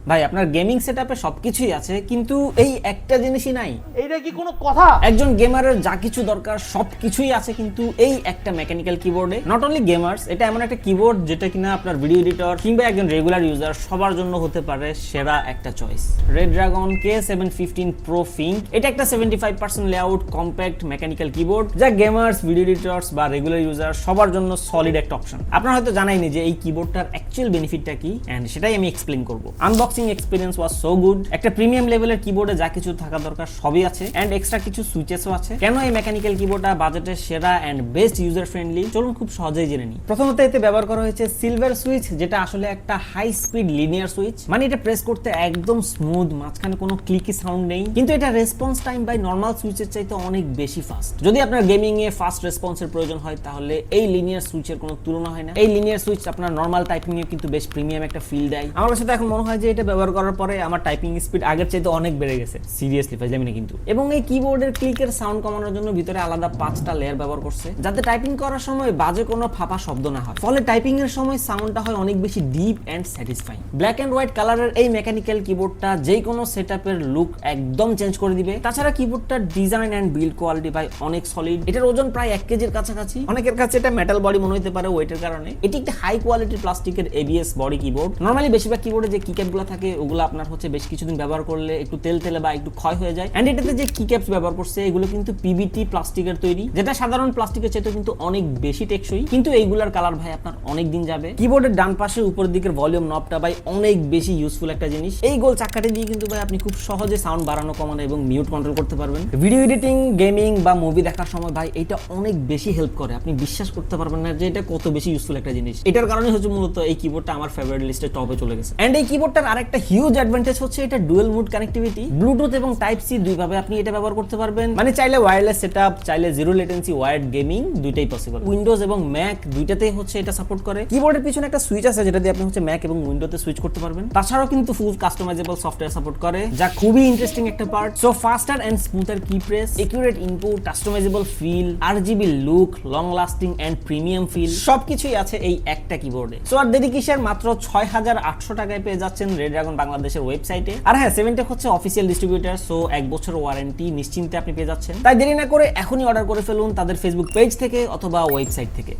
ভাই আপনার গেমিং সেটআপে সবকিছুই আছে কিন্তু এই একটা জিনিসই নাই। এইটা কি কোনো কথা? একজন গেমারের যা কিছু দরকার সবকিছুই আছে কিন্তু এই একটা মেকানিক্যাল কিবোর্ডে। নট অনলি গেমার্স, এটা এমন একটা কিবোর্ড যেটা কিনা আপনার ভিডিও এডিটর কিংবা একজন রেগুলার ইউজার সবার জন্য হতে পারে সেরা একটা choice. Redragon K715 Pro FINKE, এটা একটা 75% লেআউট কম্প্যাক্ট মেকানিক্যাল কিবোর্ড যা গেমার্স, ভিডিও এডিটরস বা রেগুলার ইউজার সবার জন্য সলিড একটা অপশন। আপনারা হয়তো জানাইনি যে এই কিবোর্ডটার অ্যাকচুয়াল বেনিফিটটা কি, এন্ড সেটাই আমি এক্সপ্লেইন করব। Unboxing experience was so good. একটা প্রিমিয়াম লেভেলের কিবোর্ডে যা কিছু থাকা দরকার সবই আছে, এন্ড এক্সট্রা কিছু সুইচেসও আছে। কেন এই মেকানিক্যাল কিবোর্ডটা বাজেটের সেরা এন্ড বেস্ট ইউজার ফ্রেন্ডলি, চলুন খুব সহজেই জেনে নিই। প্রথমত এতে ব্যবহার করা হয়েছে সিলভার সুইচ, যেটা আসলে একটা হাই স্পিড লিনিয়ার সুইচ। মানে এটা প্রেস করতে একদম স্মুথ, মাঝখানে কোনো ক্লিকি সাউন্ড নেই, কিন্তু এটা রেসপন্স টাইম বাই নরমাল সুইচের চাইতে অনেক বেশি ফাস্ট। যদি আপনার গেমিং এ ফাস্ট রেসপন্সের প্রয়োজন হয় তাহলে এই লিনিয়ার সুইচের কোনো তুলনা হয় না। এই লিনিয়ার সুইচ আপনার নরমাল টাইপিং এ কিন্তু বেশ প্রিমিয়াম একটা ফিল দেয়। আমার কাছে তো এখন মনে হয় যে এটা ব্যবহার করার পরে আমার টাইপিং স্পিড আগের চাইতে অনেক বেড়ে গেছে। সিরিয়াসলি ফাজলামি না কিন্তু। এবং এই কিবোর্ডের ক্লিকের সাউন্ড কমানোর জন্য ভিতরে আলাদা 5টা লেয়ার ব্যবহার করছে, যাতে টাইপিং করার সময় বাজে কোনো ফাঁপা শব্দ না হয়। ফলে টাইপিং এর সময় সাউন্ডটা হয় অনেক বেশি deep and satisfying. Black and white কালারের এই মেকানিক্যাল কিবোর্ডটা যে কোনো সেটআপের লুক একদম চেঞ্জ করে দিবে। তাছাড়া কিবোর্ডটার ডিজাইন এন্ড বিল্ড কোয়ালিটি ভাই অনেক সলিড। এটার ওজন প্রায় 1 কেজির কাছাকাছি। অনেকের কাছে এটা মেটাল বডি মনে হতে পারে ওয়েটের কারণে। এটি একটা হাই কোয়ালিটির প্লাস্টিকের এবিএস বডি কিবোর্ড। নরমালি বেশিরভাগ কিবোর্ডে যে কিক্যাপগুলো থাকে ওগুলো আপনার হচ্ছে বেশ কিছুদিন ব্যবহার করলে একটু তেলে বা একটু ক্ষয় হয়ে যায়। এন্ড এটাতে যে কিক্যাপস ব্যবহার করছে এগুলো কিন্তু পিবিটি প্লাস্টিকের তৈরি, যেটা সাধারণ প্লাস্টিকের চাইতে কিন্তু অনেক বেশি টেকসই। কিন্তু এইগুলার কালার ভাই আপনার অনেক দিন যাবে। কিবোর্ডের ডান পাশে উপরের দিকের ভলিউম নবটা ভাই অনেক বেশি ইউজফুল একটা জিনিস। এই গোল চাকাটি দিয়ে কিন্তু ভাই আপনি খুব সহজে সাউন্ড বাড়ানো, কমানো এবং মিউট কন্ট্রোল করতে পারবেন। ভিডিও এডিটিং, গেমিং বা মুভি দেখার সময় ভাই এটা অনেক বেশি হেল্প করে। আপনি বিশ্বাস করতে পারবেন না যে এটা কত বেশি ইউজফুল একটা জিনিস। এটার কারণে হচ্ছে মূলত এই কিবোর্ডটা আমার ফেভারিট লিস্টে টপে চলে গেছে। এন্ড এই কিবোর্ডটার আরেকটা হিউজ অ্যাডভান্টেজ হচ্ছে এটা ডুয়াল মুড কানেক্টিভিটি। ব্লুটুথ এবং টাইপ সি দুইভাবে আপনি এটা ব্যবহার করতে পারবেন। মানে চাইলে ওয়্যারলেস সেটআপ, চাইলে জিরো লেটেন্সি ওয়্যার্ড গেমিং দুইটাই পসিবল। উইন্ডোজ এবং ম্যাক দুইটাতেই হচ্ছে এটা সাপোর্ট করে। কিবোর্ডের পিছনে একটা সুইচ আছে যেটা দিয়ে আপনি হচ্ছে ম্যাক এবং উইন্ডোতে সুইচ করতে পারবেন। তাছাড়াও কিন্তু ফুল কাস্টমাইজেবল সফটওয়্যার সাপোর্ট করে, যা খুবই ইন্টারেস্টিং একটা part. So faster and smoother key press, accurate input, customisable feel, RGB look, long lasting and premium feel সবকিছুই আছে এই একটা কিবোর্ডে। সো আর দেরি কিসের, মাত্র 6800 টাকায় পেয়ে যাচ্ছেন রেডড্রাগন বাংলাদেশের ওয়েবসাইটে। আর হ্যাঁ, 7টেক হচ্ছে অফিসিয়াল ডিস্ট্রিবিউটর, সো 1 বছর ওয়ারেন্টি নিশ্চিন্তে আপনি পেয়ে যাচ্ছেন। তাই দেরি না করে এখনই অর্ডার করে ফেলুন তাদের ফেসবুক পেজ থেকে অথবা ওয়েবসাইট থেকে।